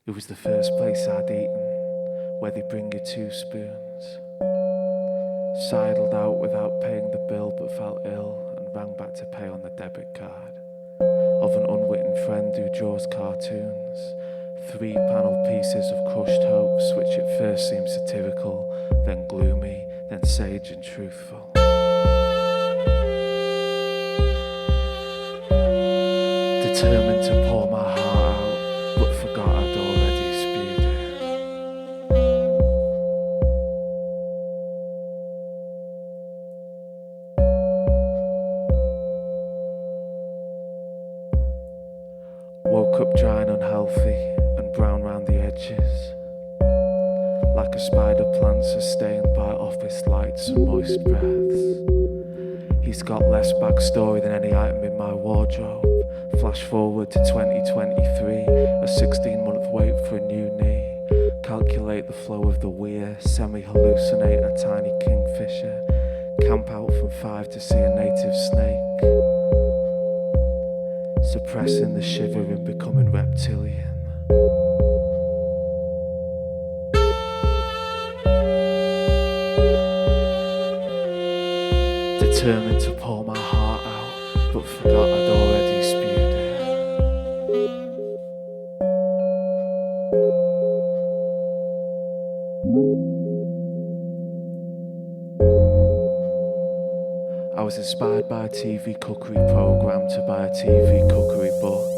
It was the first place I'd eaten, where they bring you 2 spoons. Sidled out without paying the bill, but felt ill and rang back to pay on the debit card of an unwitting friend who draws cartoons. 3-panel pieces of crushed hopes, which at first seem satirical, then gloomy, then sage and truthful. Determined to pour my heart out, but forgot I'd already spewed it. Woke up dry and unhealthy and brown round the edges, like a spider plant sustained by office lights and moist breaths. He's got less backstory than any item in my wardrobe. Flash forward to 2023, a 16-month wait for a new knee. Calculate the flow of the weir, semi-hallucinating a tiny kingfisher. Camp out from 5 to see a native snake. Suppressing the shiver and becoming reptilian. Determined to pour my heart out, but forgot I'd already spewed it. I was inspired by a TV cookery program to buy a TV cookery book.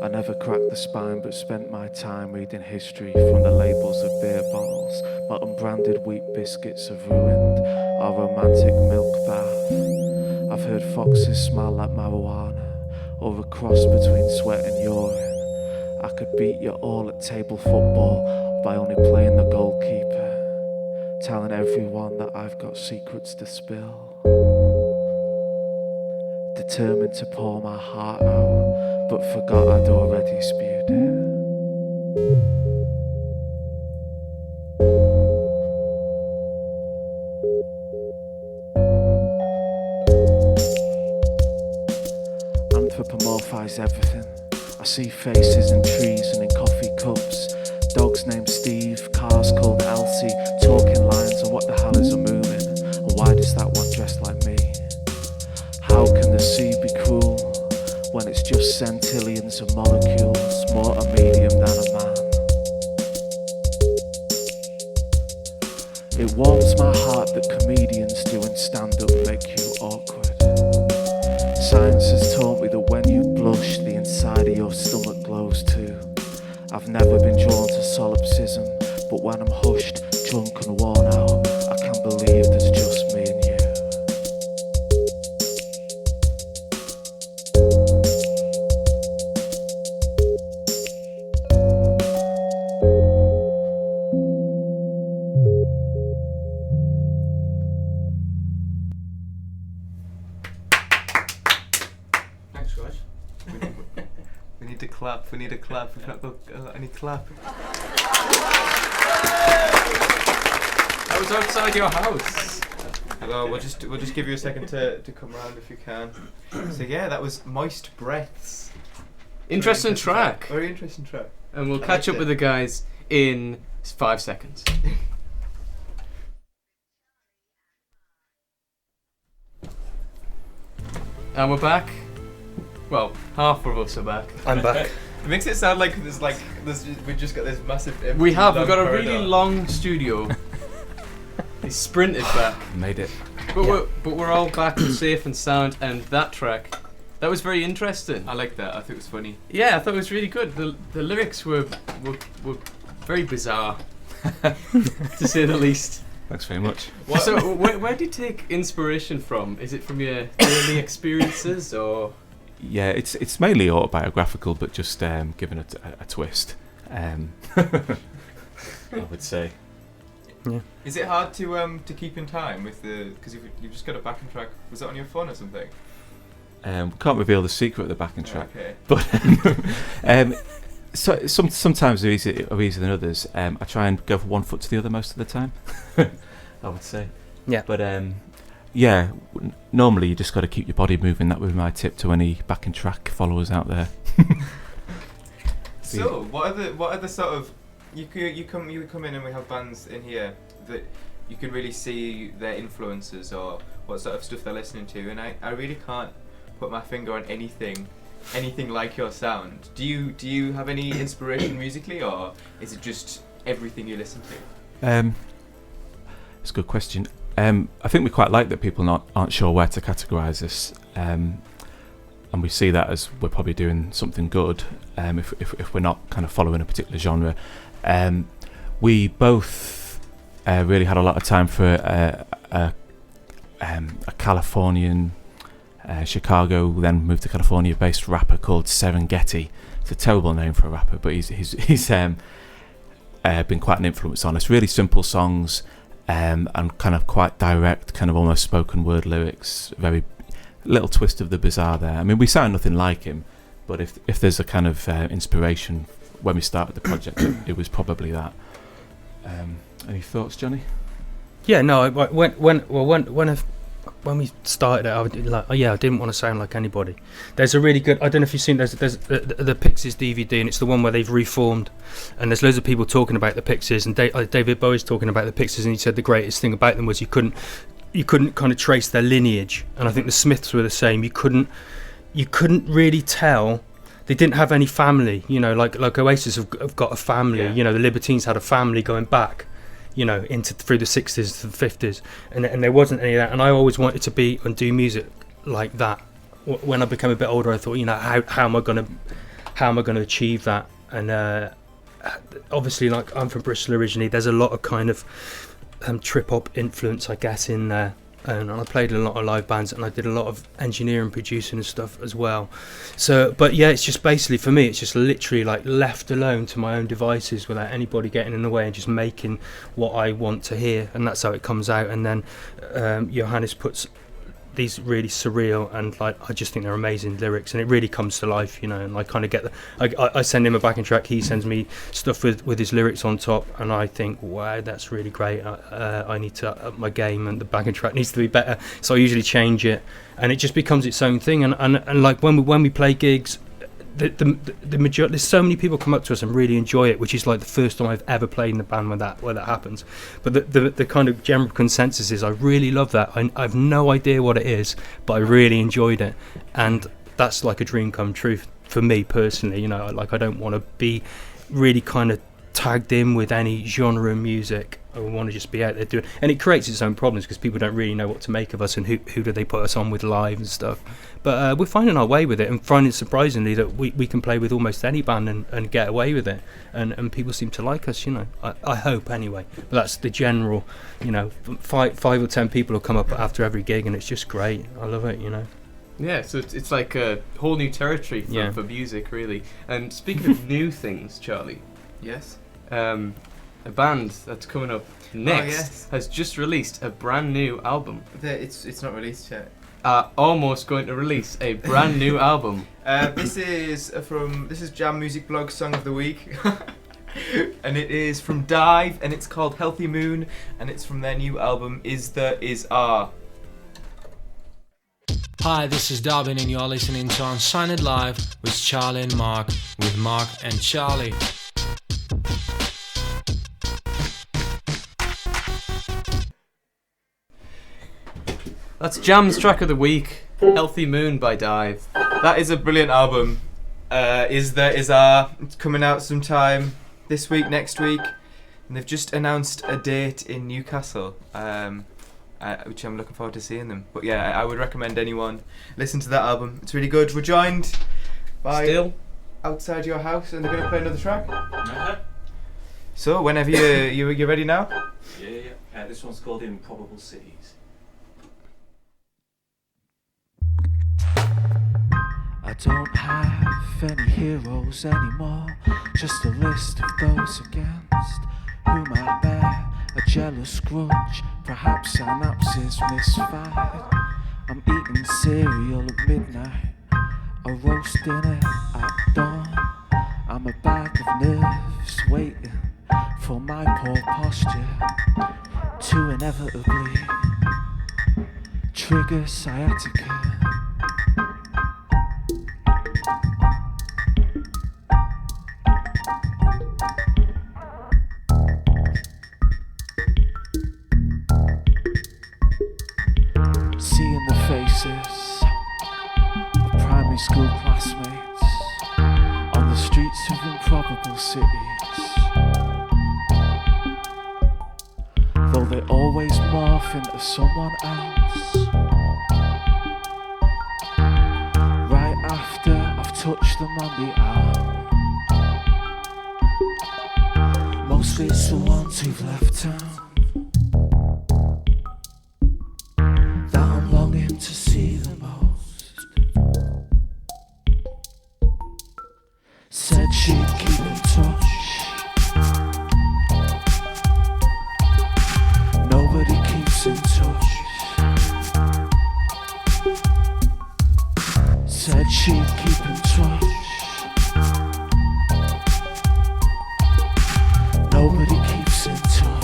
I never cracked the spine but spent my time reading history from the labels of beer bottles. My unbranded wheat biscuits have ruined our romantic milk bath. I've heard foxes smell like marijuana, or a cross between sweat and urine. I could beat you all at table football by only playing the goalkeeper, telling everyone that I've got secrets to spill. Determined to pour my heart out, but forgot I'd already spewed it. Anthropomorphize everything. I see faces in trees and in coffee cups. Dogs named Steve, cars called Elsie, talking lines on what the hell is a moving, and why does that one dress like me? How can the sea be cruel when it's just centillions of molecules, more a medium than a man? It warms my heart that comedians doing stand-up make you awkward. Science has taught me that when you blush, the inside of your stomach glows too. I've never been drawn to solipsism, but when I'm hushed, drunk and worn out, I can't believe there's just me and you. We need a clap. We've not got any clap. I was outside your house. Well, we'll just give you a second to come round if you can. So yeah, that was Moist Breaths. Interesting track. Very interesting track. And we'll catch up with the guys in 5 seconds. And we're back. Well, half of us are back. I'm back. It makes it sound like we just got this massive empty We've got a corridor. really long studio. They sprinted back. Made it. But we're all back and safe and sound, and that track, that was very interesting. I like that. I thought it was funny. Yeah, I thought it was really good. The lyrics were very bizarre, to say the least. Thanks very much. So where do you take inspiration from? Is it from your daily experiences, or...? Yeah, it's mainly autobiographical, but just given a twist. I would say. Yeah. Is it hard to keep in time with the? Because you've just got a backing track. Was it on your phone or something? We can't reveal the secret of the backing track, Okay. but so sometimes they're easier than others. I try and go from one foot to the other most of the time. I would say. Yeah. But yeah, normally you just got to keep your body moving. That would be my tip to any backing track followers out there. So, what are the sort of you come in and we have bands in here that you can really see their influences or what sort of stuff they're listening to, and I really can't put my finger on anything like your sound. Do you have any inspiration musically, or is it just everything you listen to? It's a good question. I think we quite like that people aren't sure where to categorise us, and we see that as we're probably doing something good if we're not kind of following a particular genre. We both really had a lot of time for a Californian, Chicago, then moved to California-based rapper called Serengeti. It's a terrible name for a rapper, but he's been quite an influence on us. Really simple songs, and kind of quite direct, kind of almost spoken word lyrics. Very little twist of the bizarre there. I mean, we sound nothing like him, but if there's a kind of inspiration when we started the project, it was probably that. Any thoughts, Johnny? Yeah, no. When we started it, I didn't want to sound like anybody. There's a really good, I don't know if you've seen, there's the Pixies DVD, and it's the one where they've reformed, and there's loads of people talking about the Pixies, and David Bowie's talking about the Pixies, and he said the greatest thing about them was you couldn't kind of trace their lineage, and I think the Smiths were the same. You couldn't really tell. They didn't have any family, like Oasis have got a family. Yeah. The Libertines had a family going back, through the 60s to the 50s, and there wasn't any of that. And I always wanted to be and do music like that. When I became a bit older, I thought, how am I going to achieve that? And obviously, like, I'm from Bristol originally. There's a lot of kind of trip hop influence, I guess, in there. And I played in a lot of live bands, and I did a lot of engineering, producing and stuff as well. So, but yeah, it's just basically, for me, it's just literally like left alone to my own devices without anybody getting in the way, and just making what I want to hear, and that's how it comes out. And then Johannes puts these really surreal and, like, I just think they're amazing lyrics, and it really comes to life, and I kind of get I send him a backing track, he sends me stuff with his lyrics on top, and I think, wow, that's really great. I need to up my game, and the backing track needs to be better, so I usually change it, and it just becomes its own thing. And like when we play gigs, the majority, there's so many people come up to us and really enjoy it, which is like the first time I've ever played in a band where that happens. But the kind of general consensus is, I really love that. I've no idea what it is, but I really enjoyed it, and that's like a dream come true for me personally. Like, I don't want to be really kind of tagged in with any genre of music. I want to just be out there doing, and it creates its own problems because people don't really know what to make of us, and who do they put us on with live and stuff. But we're finding our way with it, and finding surprisingly that we can play with almost any band and get away with it, and people seem to like us. I hope anyway. But that's the general. 5 or 10 people will come up after every gig, and it's just great. I love it. Yeah, so it's like a whole new territory for music, really. And speaking of new things, Charlie. Yes. A band that's coming up next has just released a brand new album. It's not released yet. Almost going to release a brand new album. This is Jam Music Blog Song of the Week. And it is from Dive, and it's called Healthy Moon, and it's from their new album Is the Is Are. Hi, this is Dobbin, and you're listening to Unsigned Live with Charlie and Mark, with Mark and Charlie. That's Jam's track of the week, Healthy Moon by Dive. That is a brilliant album. Is the Is Are. It's coming out sometime this week, next week, and they've just announced a date in Newcastle, which I'm looking forward to seeing them. But yeah, I would recommend anyone listen to that album. It's really good. We're joined by Still Outside Your House, and they're going to play another track. So whenever you're ready now. Yeah. This one's called Improbable Cities. I don't have any heroes anymore, just a list of those against whom I bear a jealous grudge, perhaps synapses misfired. I'm eating cereal at midnight, a roast dinner at dawn. I'm a bag of nerves waiting for my poor posture to inevitably trigger sciatica. primary school classmates on the streets of improbable cities. Though they always morph into someone else. Right after I've touched them on the arm. Mostly it's the ones who've left town that I'm longing to see the most. Said she'd keep in touch. Nobody keeps in touch. Said she'd keep in touch. Nobody keeps in touch.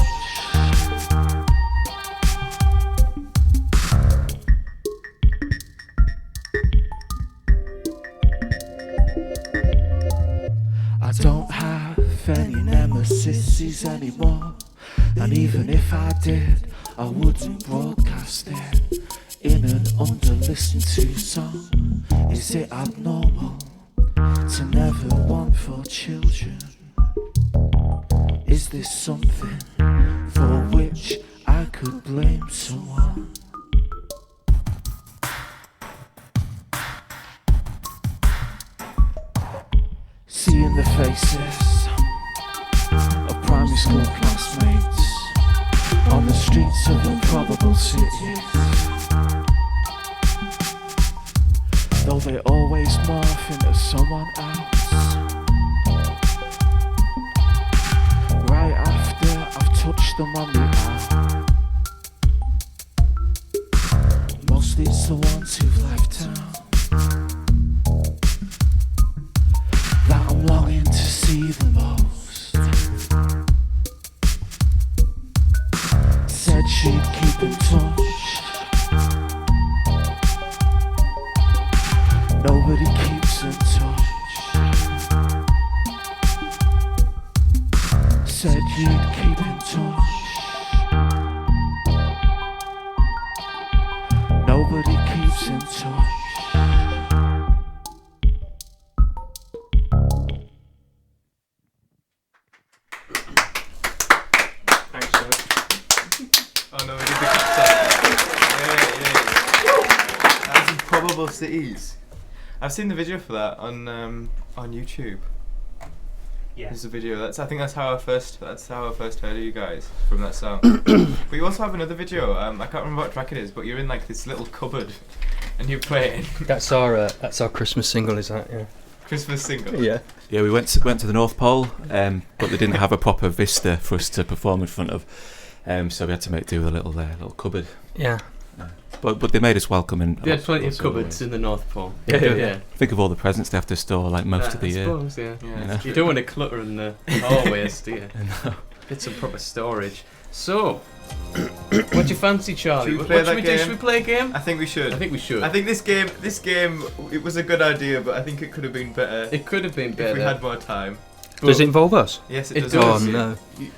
I don't have any nemesis anymore. And even if I did, I wouldn't broadcast it in an under-listened to song. Is it abnormal to never want for children? Is this something for which I could blame someone? Seeing the faces of primary school classmates on the streets of improbable cities. Though they always morph into someone else. Right after I've touched them on the arm. Mostly it's the ones who've left town that I'm longing to see the most. Said she'd keep in touch. Nobody keeps in touch. Said you'd keep in touch. Nobody keeps in touch. Thanks, George. Oh no, we did the cut. Yeah. That's Improbable Cities. I've seen the video for that on YouTube. Yeah. There's a video. I think that's how I first heard of you guys, from that song. But you also have another video. I can't remember what track it is, but you're in like this little cupboard and you're playing That's our Christmas single, is that? Yeah. Christmas single. Yeah. Yeah, we went to the North Pole, but they didn't have a proper vista for us to perform in front of, so we had to make do with a little cupboard. Yeah. But they made us welcome in. They had plenty of cupboards in the North Pole. Yeah. Think of all the presents they have to store like most of the I year. suppose, yeah. Yeah, You know? You don't want to clutter in the hallways, do you? No. Get some proper storage. So, what do you fancy, Charlie? Should we What play should that we do? game? Should we play a game? I think we should. I think we should. I think this game, it was a good idea, but I think it could have been better it could have been if better. we had more time. Does it involve us? Yes, It it does. Oh does. no.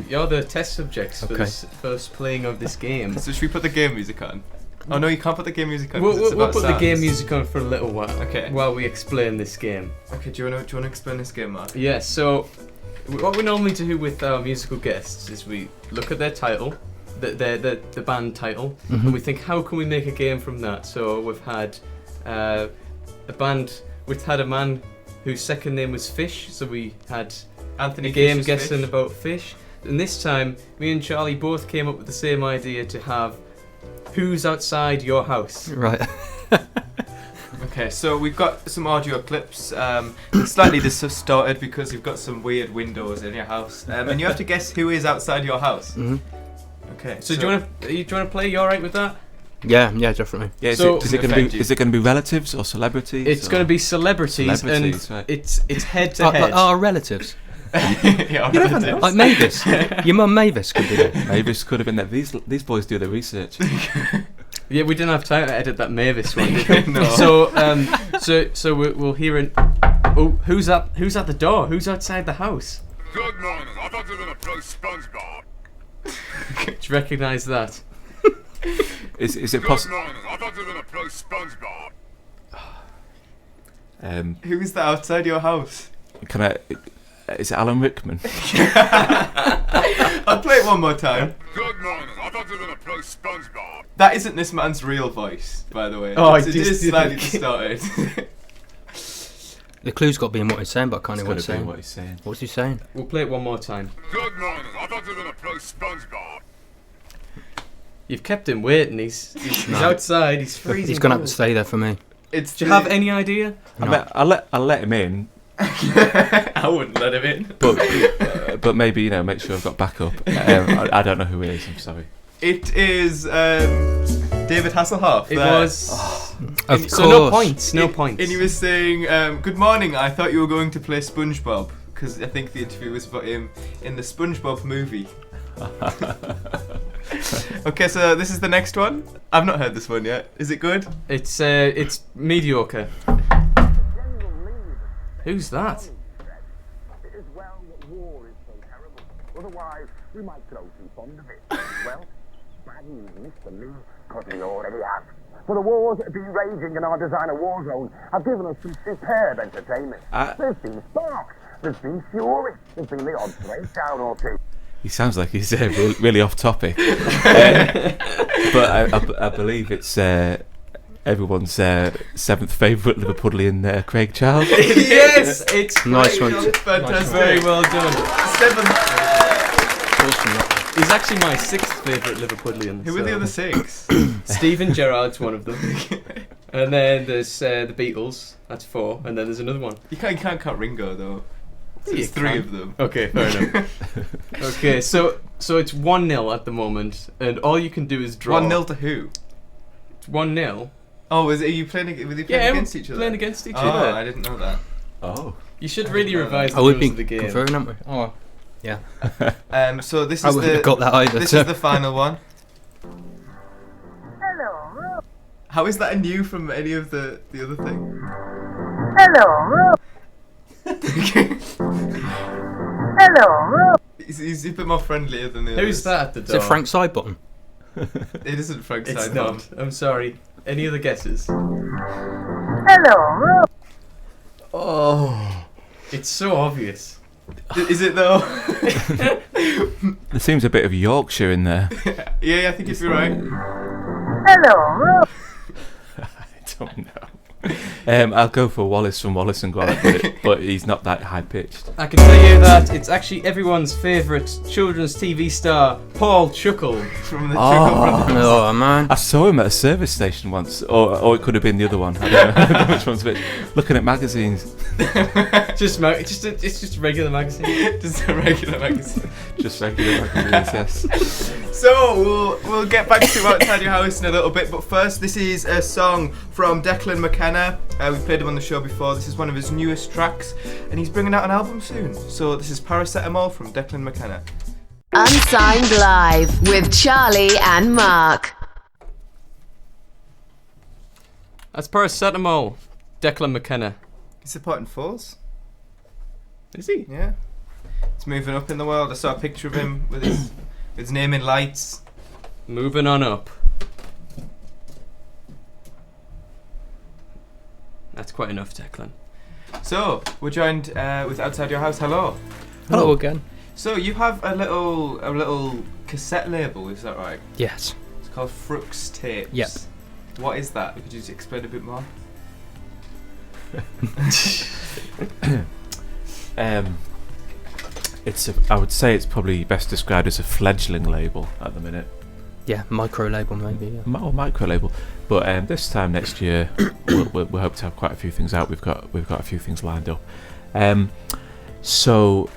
You're the test subjects for Okay. this first playing of this game. So should we put the game music on? Oh no, you can't put the game music on. We'll 'cause it's about put the sounds. game music on for a little while. Okay. While we explain this game. Okay, do you wanna explain this game, Mark? Yeah. So, what we normally do with our musical guests is we look at their title, the band title, and we think, how can we make a game from that? So we've had a man whose second name was Fish. So we had Anthony a game Fisher's guessing Fish. about fish. And this time, me and Charlie both came up with the same idea to have who's outside your house. Right. Okay, so we've got some audio clips, slightly distorted because you've got some weird windows in your house, and you have to guess who is outside your house. Mhm. Okay. So do you want to play? You all right with that? Yeah, definitely. Yeah, So- is it going to be relatives or celebrities? It's or- going to be celebrities, Celebrities, and right. it's head to head. Like our relatives. Yeah, You never know. Like Mavis. Your mum Mavis could be there. Mavis could have been there. These boys do the research. Yeah, we didn't have time to edit that Mavis one, did we? No. So we'll hear an. Oh, who's at the door? Who's outside the house? Good morning. I thought you were gonna play SpongeBob. Do you recognise that? Is it Good possible? morning. I thought you were gonna play SpongeBob. Who is that outside your house? Can I? Is it Alan Rickman? I'll play it one more time. Good morning. I thought you were gonna play SpongeBob. That isn't this man's real voice, by the way. Oh, it I is just slightly didn't- distorted. The clue's got to be in what he's saying, but I can't It's hear what gotta he's be saying. what he's saying. What's he saying? We'll play it one more time. Good morning. I thought you were gonna play SpongeBob. You've kept him waiting. He's No. outside. He's freezing. He's going to have cold. to stay there for me. It's Do you have any idea? No. I'll let him in, I wouldn't let him in. but maybe make sure I've got backup. I don't know who he is. I'm sorry. It is David Hasselhoff. It there. was. Of course. So no points. No points. And he was saying, "Good morning. I thought you were going to play SpongeBob because I think the interview was about him in the SpongeBob movie." Okay, so this is the next one. I've not heard this one yet. Is it good? It's mediocre. Who's that? It is well that war is so terrible. Otherwise, we might grow too fond of it. Well, bad news, Mr. Lee, because we already have. For the wars that have been raging in our designer war zone have given us some superb entertainment. There's been sparks, there's been fury, there's been the odd breakdown or two. He sounds like he's really off topic, but I believe it's everyone's seventh favourite Liverpudlian, Craig Charles. Yes, it's Nice one. Fantastic. very well done. Seventh. He's actually my sixth favourite Liverpudlian. Who were the other six? Stephen Gerrard's one of them, and then there's the Beatles. That's 4, and then there's another one. You can't count Ringo though. So You there's 3 can. of them. Okay, fair enough. Okay, so it's 1-0 at the moment, and all you can do is draw. 1-0 to who? It's 1-0. Oh, are you playing? Were they playing Yeah, against each other? playing against each Oh, other. I didn't know that. Oh, You should really revise the Oh, we've rules been of the game. conferring, haven't we? Oh, yeah. So this I is wouldn't the have got that either. this so. is the final one. Hello. How is that a new from any of the other thing? Hello. Hello. He's a bit more friendlier than the Who's others. that at the Is door? it Frank Sidebottom? It isn't Frank It's Sidebottom. not. I'm sorry. Any other guesses? Hello. oh! It's so obvious. Is it though? There seems a bit of Yorkshire in there. Yeah, I think you'd be right. Hello. I don't know. I'll go for Wallace from Wallace and Gromit, but he's not that high pitched. I can tell you that it's actually everyone's favourite children's TV star, Paul Chuckle. From the Oh. Chuckle Brothers. Oh, man. I saw him at a service station once, or it could have been the other one. I don't know which one's which. Looking at magazines, It's just a regular magazine. Just a regular magazine. just regular magazines. Yes. So we'll get back to Outside Your House in a little bit, but first this is a song from Declan McKenna. We've played him on the show before. This is one of his newest tracks, and he's bringing out an album soon. So this is Paracetamol from Declan McKenna. Unsigned Live with Charlie and Mark. That's Paracetamol, Declan McKenna. He's supporting Foles. Is he? Yeah. He's moving up in the world. I saw a picture of him with his name in lights. Moving on up. That's quite enough, Declan. So we're joined with Outside Your House. Hello. Hello again. So you have a little cassette label, is that right? Yes. It's called Frux Tapes. Yep. What is that? Could you just explain a bit more? I would say it's probably best described as a fledgling label at the minute. Yeah, micro label maybe. Yeah. Or micro label, but this time next year we hope to have quite a few things out. We've got a few things lined up. So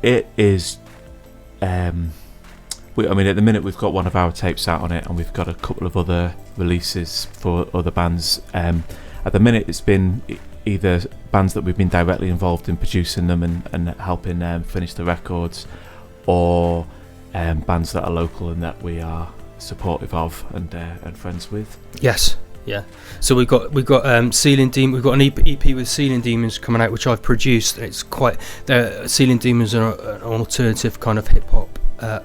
it is. I mean, at the minute we've got one of our tapes out on it, and we've got a couple of other releases for other bands. At the minute, it's been either bands that we've been directly involved in producing them and helping finish the records, or bands that are local and that we are supportive of and friends with. Yes. Yeah. So we've got Ceiling Demon. We've got an EP with Ceiling Demons coming out, which I've produced. It's quite. Ceiling Demons are an alternative kind of hip hop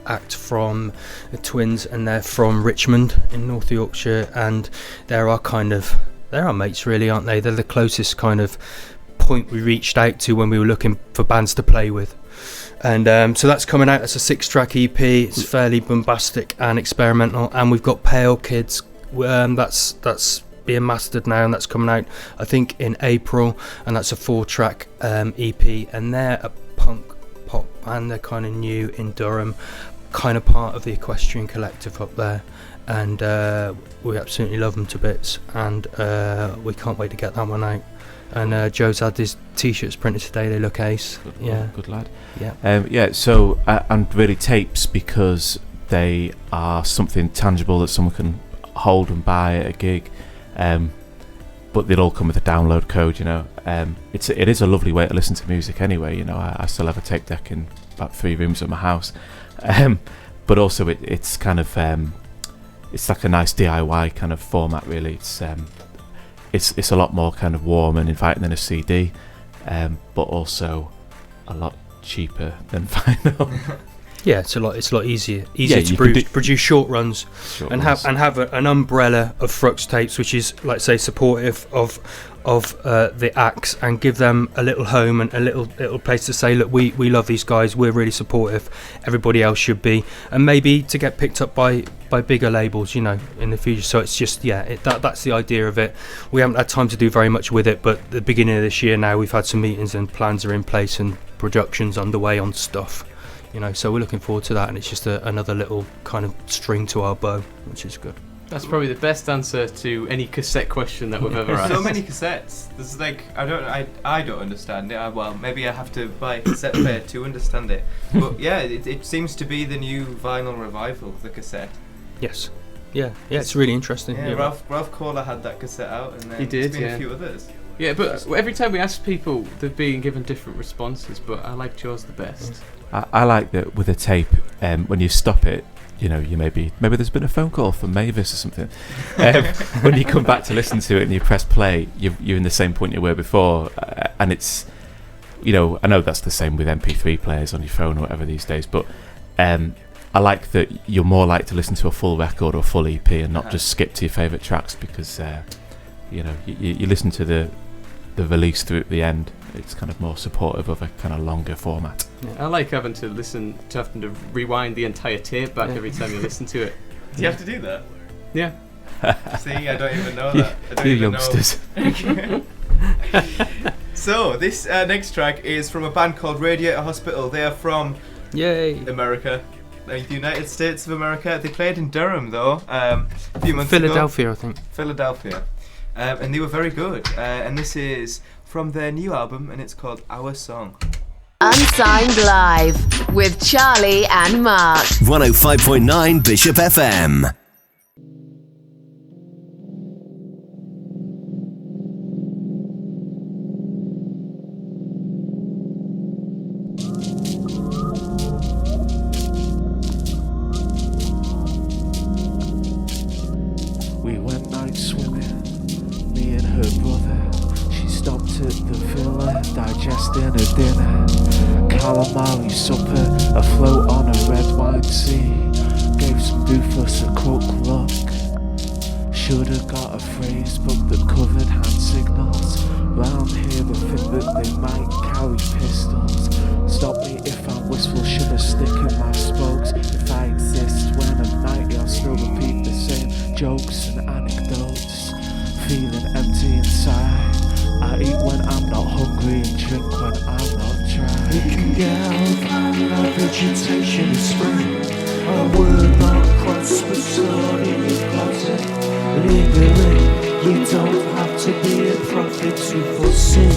act from the Twins, and they're from Richmond in North Yorkshire, and they're our kind of they're our mates, really, aren't they? They're the closest kind of point we reached out to when we were looking for bands to play with. And so that's coming out. That's a 6-track EP. It's fairly bombastic and experimental. And we've got Pale Kids. That's being mastered now, and that's coming out, I think, in April. And that's a 4-track EP. And they're a punk pop band. They're kind of new in Durham, kind of part of the Equestrian Collective up there. And we absolutely love them to bits. And we can't wait to get that one out. And Joe's had his t-shirts printed today. They look ace. Good lad. Yeah. So and really tapes, because they are something tangible that someone can hold and buy at a gig. But they'll all come with a download code. It is a lovely way to listen to music anyway. I still have a tape deck in about 3 rooms at my house. But also it's kind of it's like a nice DIY kind of format, really. It's a lot more kind of warm and inviting than a CD, but also a lot cheaper than vinyl. Yeah, it's a lot easier to produce short runs and have an umbrella of Frux tapes, which is, like, say, supportive of the acts, and give them a little home and a little place to say, look, we love these guys, we're really supportive, everybody else should be, and maybe to get picked up by bigger labels, in the future. So it's just that's the idea of it. We haven't had time to do very much with it, but at the beginning of this year now, we've had some meetings and plans are in place and production's underway on stuff. So we're looking forward to that, and it's just another little kind of string to our bow, which is good. That's probably the best answer to any cassette question that we've ever asked. So many cassettes. There's I don't understand it. Well, maybe I have to buy a cassette player to understand it. But yeah, it seems to be the new vinyl revival, the cassette. Yes. Yeah, it's really interesting. Yeah, Ralph Kohler had that cassette out, and then he did, there's been a few others. Yeah, but every time we ask people, they've been given different responses, but I like yours the best. I like that with a tape, when you stop it, you maybe there's been a phone call from Mavis or something. When you come back to listen to it and you press play, you're in the same point you were before, and it's, I know that's the same with MP3 players on your phone or whatever these days, but I like that you're more likely to listen to a full record or a full EP and not just skip to your favourite tracks, because you listen to the release through at the end. It's kind of more supportive of a kind of longer format. Yeah, I like having to rewind the entire tape back every time you listen to it. Do you have to do that? Yeah. See, I don't even know that. You youngsters. So this next track is from a band called Radiator Hospital. They are from America, the United States of America. They played in Durham though, a few months ago. Philadelphia, I think. Philadelphia. And they were very good. And this is from their new album, and it's called Our Song. Unsigned Live with Charlie and Mark. 105.9 Bishop FM. We went night swimming, me and her brother. She stopped at the villa, digesting her dinner. Calamari supper, afloat on a red wine sea. Gave some doofus a crook look. Should've got a phrase book that covered hand signals. Round here they think that they might carry pistols. Stop me if I'm wistful, should I stick in my spokes? If I exist when I'm 90, I'll still repeat the same jokes and anecdotes. Feeling empty inside. I eat when I'm not hungry and drink when I'm not dry. We can get out our vegetation in spring. A word not cross the sword in your closet. Legally, you don't have to be a prophet to foresee.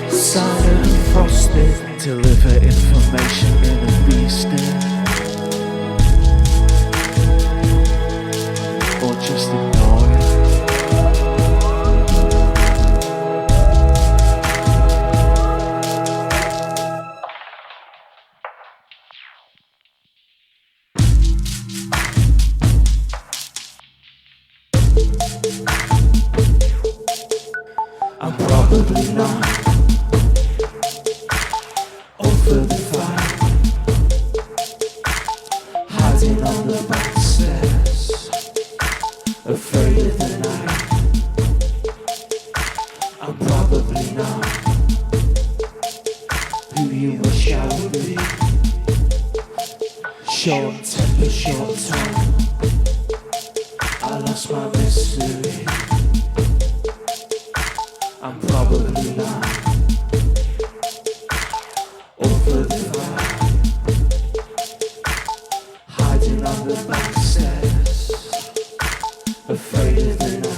Cider and frosted. Deliver information in a beasting. Or just ignore it. I'm probably not over the fire, hiding on the back stairs, afraid of the night. I'm probably not who you wish I would be. Short temper, short tongue, I lost my mystery. I'm probably not up for the fight, hiding on the back stairs, afraid of the night.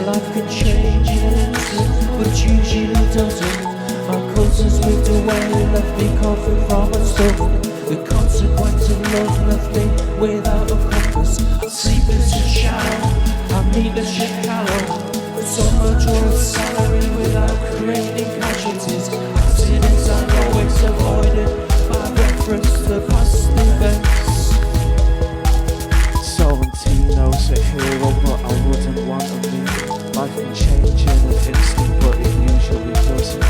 Life can change in an instant, but usually doesn't. My cousins moved away, left me coughing from my stomach. The consequence of love left me without a compass. I sleep as a shadow, I meet a shit callow. So much for a salary without creating casualties. Accidents are always avoided by reference to past events. Sorrentino's a hero, but I wouldn't want to be. Life can change in an instant, but it usually doesn't.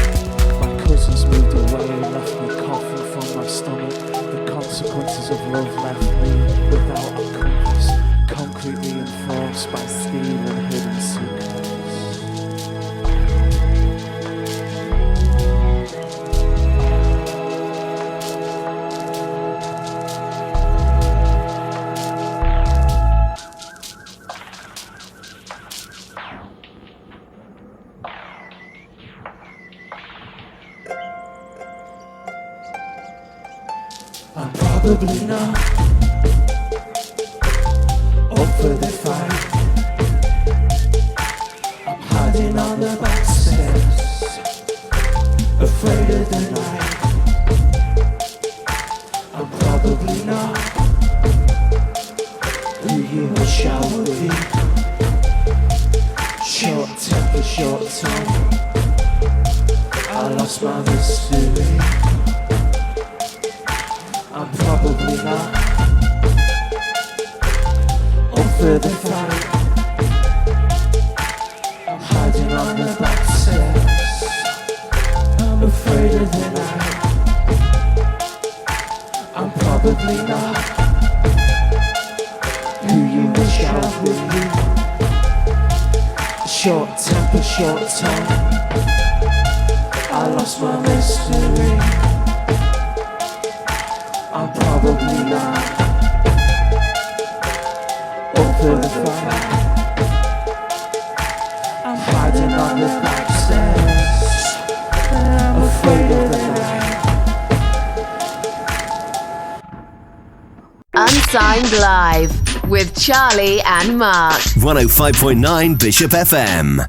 My cousins moved away, left me coughing from my stomach. The consequences of love left me without a compass, concretely enforced by steel and hidden secrets. I'm probably not up for the fight. I'm hiding on the back stairs, afraid of the night. I'm probably not who you wish I would be. Short temper, short tongue, I lost my mystery. I'm probably not up for the fight. I'm hiding on the back stairs, I'm afraid of the night. I'm probably not who you wish I would be. Short temper, short tongue, I lost my mystery. I'm probably not up for the fight. I'm hiding on the back stairs, I'm afraid of the night. Unsigned Live with Charlie and Mark. 105.9 Bishop FM.